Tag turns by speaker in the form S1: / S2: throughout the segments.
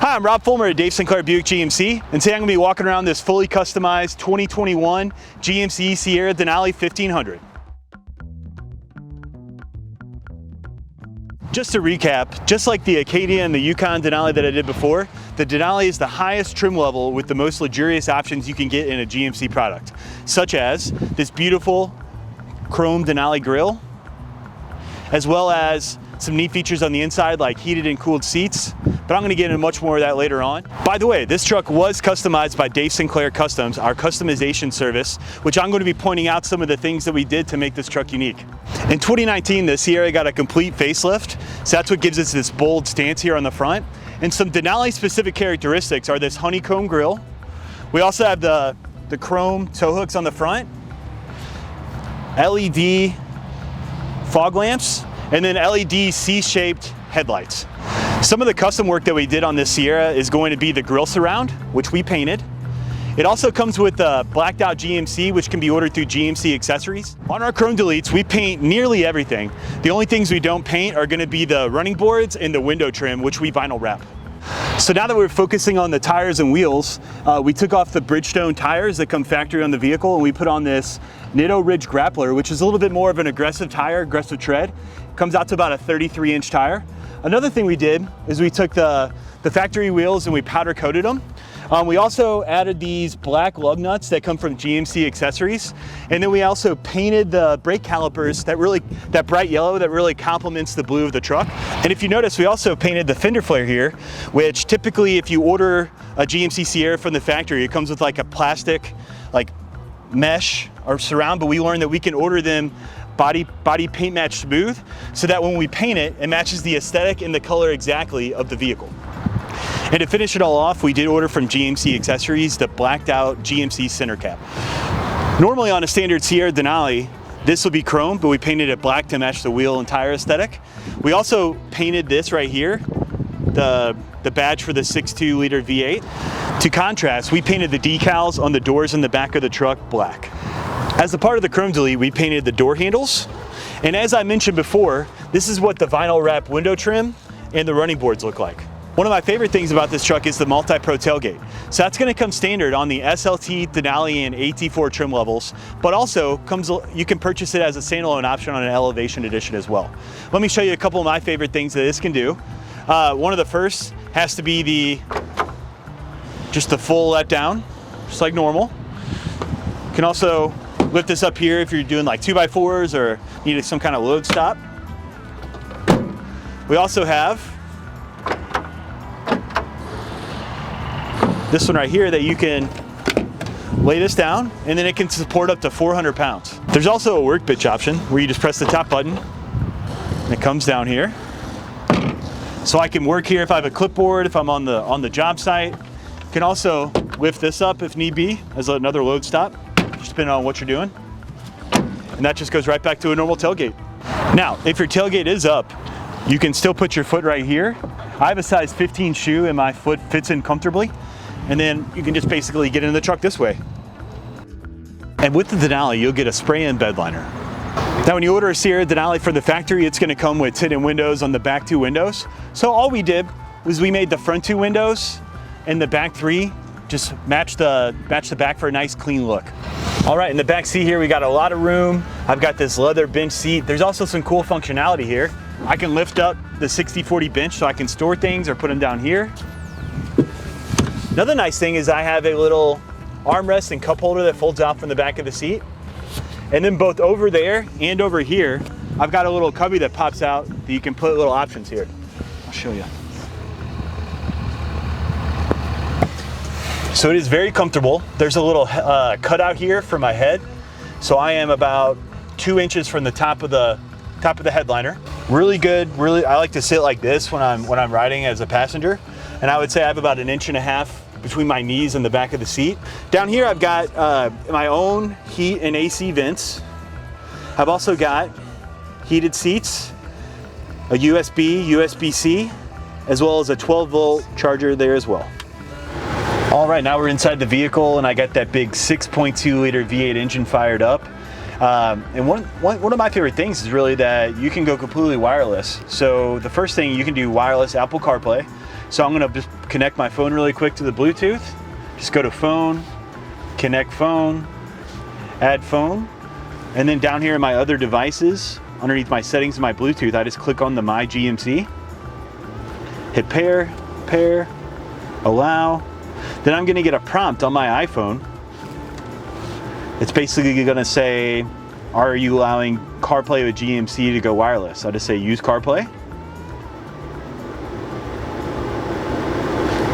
S1: Hi, I'm Rob Fulmer at Dave Sinclair Buick-GMC, and today I'm going to be walking around this fully customized 2021 GMC Sierra Denali 1500. Just to recap, just like the Acadia and the Yukon Denali that I did before, the Denali is the highest trim level with the most luxurious options you can get in a GMC product, such as this beautiful chrome Denali grille, as well as some neat features on the inside like heated and cooled seats, but I'm going to get into much more of that later on. By the way, this truck was customized by Dave Sinclair Customs, our customization service, which I'm going to be pointing out some of the things that we did to make this truck unique. In 2019, the Sierra got a complete facelift, so that's what gives us this bold stance here on the front. And some Denali specific characteristics are this honeycomb grille. We also have the chrome tow hooks on the front, LED fog lamps, and then LED C-shaped headlights. Some of the custom work that we did on this Sierra is going to be the grille surround, which we painted. It also comes with the blacked out GMC, which can be ordered through GMC Accessories. On our chrome deletes, we paint nearly everything. The only things we don't paint are going to be the running boards and the window trim, which we vinyl wrap. So now that we're focusing on the tires and wheels, we took off the Bridgestone tires that come factory on the vehicle, and we put on this Nitto Ridge Grappler, which is a little bit more of an aggressive tire, aggressive tread. Comes out to about a 33-inch tire. Another thing we did is we took the factory wheels and we powder coated them. We also added these black lug nuts that come from GMC Accessories. And then we also painted the brake calipers, that bright yellow that really complements the blue of the truck. And if you notice, we also painted the fender flare here, which typically if you order a GMC Sierra from the factory, it comes with like a plastic like mesh or surround, but we learned that we can order them body paint match smooth, so that when we paint it, it matches the aesthetic and the color exactly of the vehicle. And to finish it all off, we did order from GMC Accessories the blacked out GMC center cap. Normally on a standard Sierra Denali, this will be chrome, but we painted it black to match the wheel and tire aesthetic. We also painted this right here, the badge for the 6.2 liter V8. To contrast, we painted the decals on the doors in the back of the truck black. As a part of the chrome delete, we painted the door handles. And as I mentioned before, this is what the vinyl wrap window trim and the running boards look like. One of my favorite things about this truck is the multi-pro tailgate. So that's going to come standard on the SLT, Denali, and AT4 trim levels, but also you can purchase it as a standalone option on an Elevation Edition as well. Let me show you a couple of my favorite things that this can do. One of the first has to be just the full let down, just like normal. You can also lift this up here if you're doing like 2x4s or need some kind of load stop. We also have this one right here that you can lay this down, and then it can support up to 400 pounds. There's also a workbench option where you just press the top button and it comes down here. So I can work here if I have a clipboard, if I'm on the job site. You can also lift this up if need be as another load stop, just depending on what you're doing. And that just goes right back to a normal tailgate. Now, if your tailgate is up, you can still put your foot right here. I have a size 15 shoe and my foot fits in comfortably. And then you can just basically get in the truck this way. And with the Denali, you'll get a spray-in bed liner. Now, when you order a Sierra Denali from the factory, it's gonna come with tinted windows on the back two windows. So all we did was we made the front two windows and the back three just match the back for a nice clean look. All right, in the back seat here, we got a lot of room. I've got this leather bench seat. There's also some cool functionality here. I can lift up the 60/40 bench so I can store things or put them down here. Another nice thing is I have a little armrest and cup holder that folds out from the back of the seat. And then both over there and over here, I've got a little cubby that pops out that you can put little options here. I'll show you. So it is very comfortable. There's a little cutout here for my head. So I am about 2 inches from the top of the headliner. Really good, I like to sit like this when I'm riding as a passenger. And I would say I have about 1.5 inches between my knees and the back of the seat. Down here I've got my own heat and AC vents. I've also got heated seats, a USB, USB-C, as well as a 12-volt charger there as well. All right, now we're inside the vehicle and I got that big 6.2 liter V8 engine fired up. And one of my favorite things is really that you can go completely wireless. So the first thing, you can do wireless Apple CarPlay. So I'm gonna just connect my phone really quick to the Bluetooth. Just go to phone, connect phone, add phone. And then down here in my other devices, underneath my settings and my Bluetooth, I just click on the My GMC. Hit pair, allow. Then I'm gonna get a prompt on my iPhone. It's basically gonna say, are you allowing CarPlay with GMC to go wireless? I just say use CarPlay.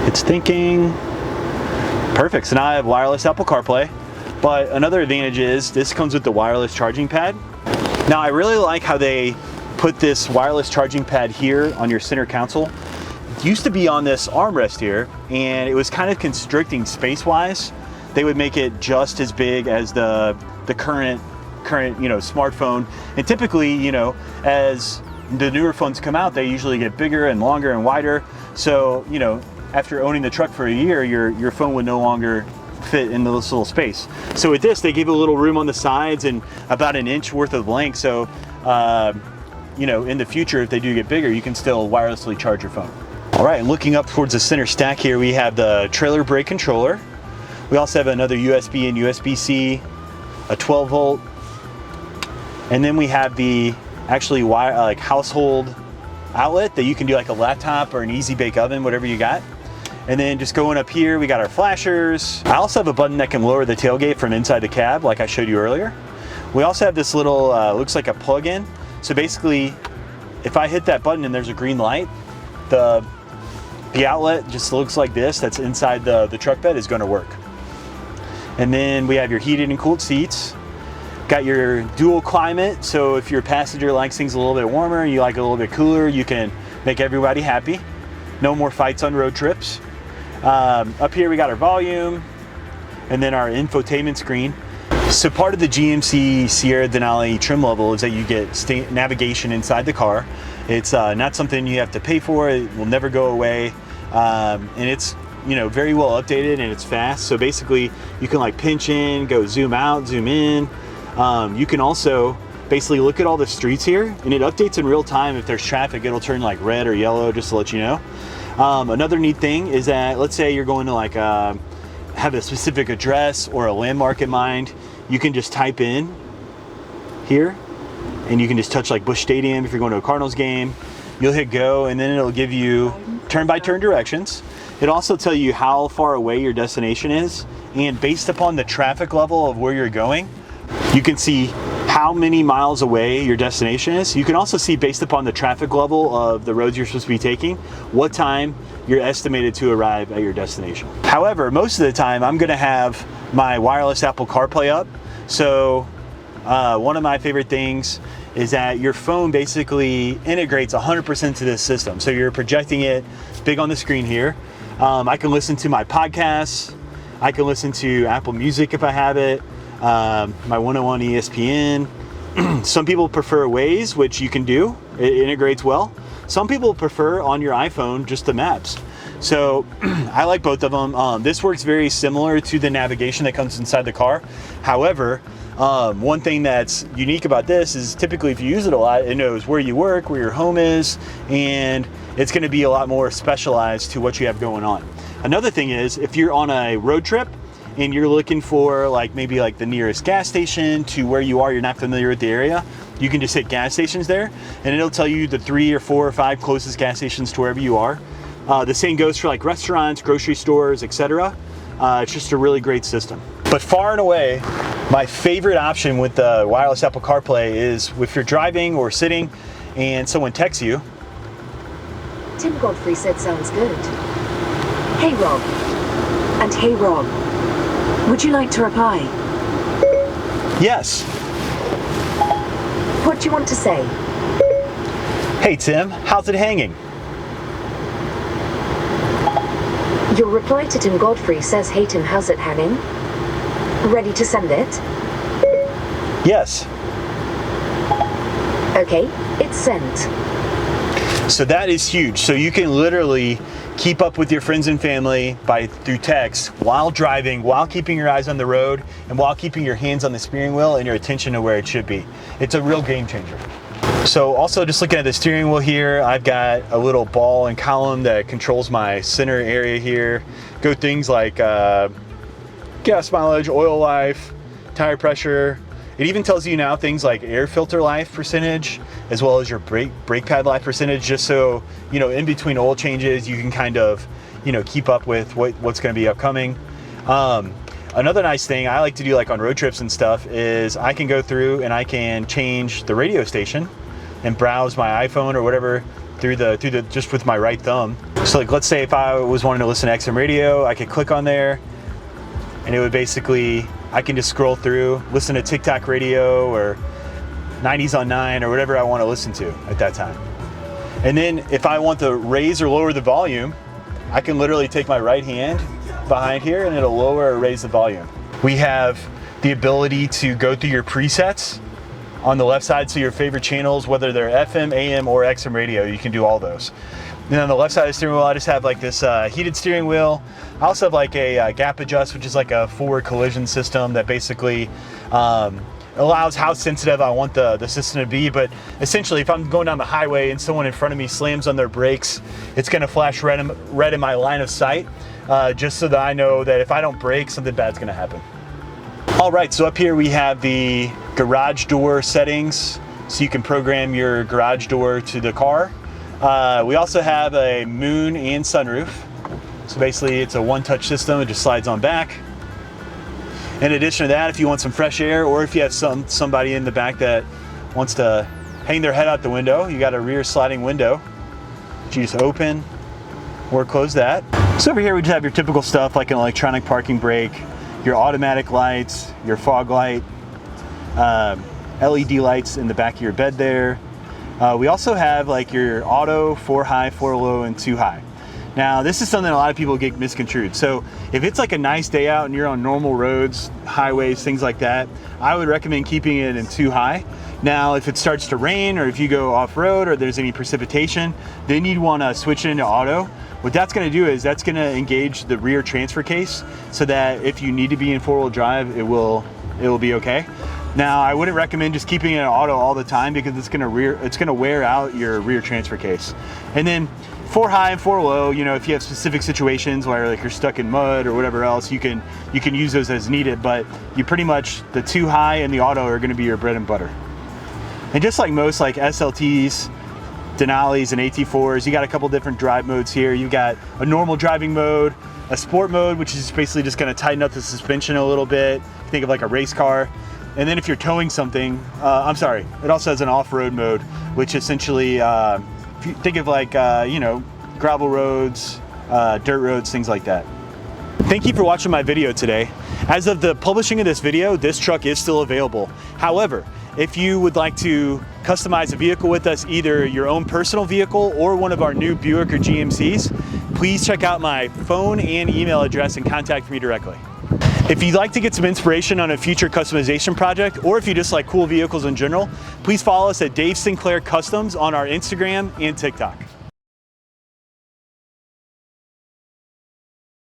S1: It's thinking. Perfect, so now I have wireless Apple CarPlay. But another advantage is this comes with the wireless charging pad. Now I really like how they put this wireless charging pad here on your center console. It used to be on this armrest here, and it was kind of constricting space-wise. They would make it just as big as the current smartphone. And typically, as the newer phones come out, they usually get bigger and longer and wider. So, after owning the truck for a year, your phone would no longer fit in this little space. So with this, they gave a little room on the sides and about an inch worth of length. So, in the future, if they do get bigger, you can still wirelessly charge your phone. All right, and looking up towards the center stack here, we have the trailer brake controller. We also have another USB and USB-C, a 12 volt, and then we have the household outlet that you can do like a laptop or an easy bake oven, whatever you got. And then just going up here, we got our flashers. I also have a button that can lower the tailgate from inside the cab, like I showed you earlier. We also have this little, looks like a plug-in. So basically, if I hit that button and there's a green light, the outlet just looks like this, that's inside the truck bed, is gonna work. And then we have your heated and cooled seats. Got your dual climate, so if your passenger likes things a little bit warmer, you like it a little bit cooler, you can make everybody happy. No more fights on road trips. Up here we got our volume, and then our infotainment screen. So part of the GMC Sierra Denali trim level is that you get navigation inside the car. It's not something you have to pay for, it will never go away. And it's very well updated and it's fast. So basically you can like pinch in, go zoom out, zoom in. You can also basically look at all the streets here, and it updates in real time. If there's traffic, it'll turn like red or yellow, just to let you know. Another neat thing is that, let's say you're going to have a specific address or a landmark in mind, you can just type in here, and you can just touch like Busch Stadium if you're going to a Cardinals game. You'll hit go, and then it'll give you turn-by-turn directions. It'll also tell you how far away your destination is, and based upon the traffic level of where you're going, you can see how many miles away your destination is. You can also see, based upon the traffic level of the roads you're supposed to be taking, what time you're estimated to arrive at your destination. However, most of the time I'm gonna have my wireless Apple CarPlay up. So one of my favorite things is that your phone basically integrates 100% to this system. So you're projecting it big on the screen here. I can listen to my podcasts. I can listen to Apple Music if I have it. My 101 ESPN. Some people prefer Waze, which you can do. It integrates well. Some people prefer on your iPhone just the maps. So I like both of them. This works very similar to the navigation that comes inside the car. However, one thing that's unique about this is typically if you use it a lot, it knows where you work, where your home is, and it's going to be a lot more specialized to what you have going on. Another thing is, if you're on a road trip and you're looking for maybe the nearest gas station to where you are, you're not familiar with the area, you can just hit gas stations there, and it'll tell you the 3 or 4 or 5 closest gas stations to wherever you are. The same goes for restaurants, grocery stores, etc. It's just a really great system. But far and away, my favorite option with the wireless Apple CarPlay is if you're driving or sitting and someone texts you.
S2: Tim Godfrey said sounds good. Hey Rob. And hey Rob. Would you like to reply?
S1: Yes.
S2: What do you want to say?
S1: Hey Tim, how's it hanging?
S2: Your reply to Tim Godfrey says, hey Tim, how's it hanging? Ready to send it?
S1: Yes.
S2: Okay, it's sent.
S1: So that is huge. So you can literally keep up with your friends and family through text while driving, while keeping your eyes on the road, and while keeping your hands on the steering wheel and your attention to where it should be. It's a real game changer. So also just looking at the steering wheel here, I've got a little ball and column that controls my center area here. Go things like gas mileage, oil life, tire pressure. It even tells you now things like air filter life percentage, as well as your brake pad life percentage, just so, you know, in between oil changes, you can kind of, you know, keep up with what's going to be upcoming. Another nice thing I like to do, like on road trips and stuff, is I can go through and I can change the radio station and browse my iPhone or whatever through the just with my right thumb. So like, let's say if I was wanting to listen to XM radio, I could click on there and it would basically, I can just scroll through, listen to TikTok radio or 90s on 9 or whatever I want to listen to at that time. And then if I want to raise or lower the volume, I can literally take my right hand behind here and it'll lower or raise the volume. We have the ability to go through your presets on the left side, so your favorite channels, whether they're FM, AM, or XM radio, you can do all those. Then on the left side of the steering wheel, I just have like this heated steering wheel. I also have like a gap adjust, which is like a forward collision system that basically allows how sensitive I want the system to be. But essentially, if I'm going down the highway and someone in front of me slams on their brakes, it's gonna flash red in my line of sight, just so that I know that if I don't brake, something bad's gonna happen. All right, so up here we have the garage door settings, so you can program your garage door to the car. We also have a moon and sunroof. So basically it's a one-touch system, it just slides on back. In addition to that, if you want some fresh air, or if you have somebody in the back that wants to hang their head out the window, you got a rear sliding window. You just open or close that. So over here we just have your typical stuff like an electronic parking brake, your automatic lights, your fog light, LED lights in the back of your bed there. We also have like your auto, 4 high, 4 low, and 2 high. Now this is something a lot of people get misconstrued. So if it's like a nice day out and you're on normal roads, highways, things like that, I would recommend keeping it in 2 high. Now if it starts to rain or if you go off-road or there's any precipitation, then you'd want to switch it into auto. What that's going to do is that's going to engage the rear transfer case so that if you need to be in 4-wheel drive, it will be okay. Now I wouldn't recommend just keeping it in auto all the time because it's going to wear out your rear transfer case. And then 4 high and 4 low, you know, if you have specific situations where like you're stuck in mud or whatever else, you can use those as needed, but you pretty much, the 2 high and the auto are going to be your bread and butter. And just like most like SLTs, Denalis and AT4s, you got a couple different drive modes here. You've got a normal driving mode, a sport mode, which is basically just going to tighten up the suspension a little bit. Think of like a race car. And then if you're towing something, it also has an off-road mode, which essentially, if you think of like, you know, gravel roads, dirt roads, things like that. Thank you for watching my video today. As of the publishing of this video, this truck is still available. However, if you would like to customize a vehicle with us, either your own personal vehicle or one of our new Buick or GMCs, please check out my phone and email address and contact me directly. If you'd like to get some inspiration on a future customization project, or if you just like cool vehicles in general, please follow us at Sinclair Customs on our Instagram and TikTok.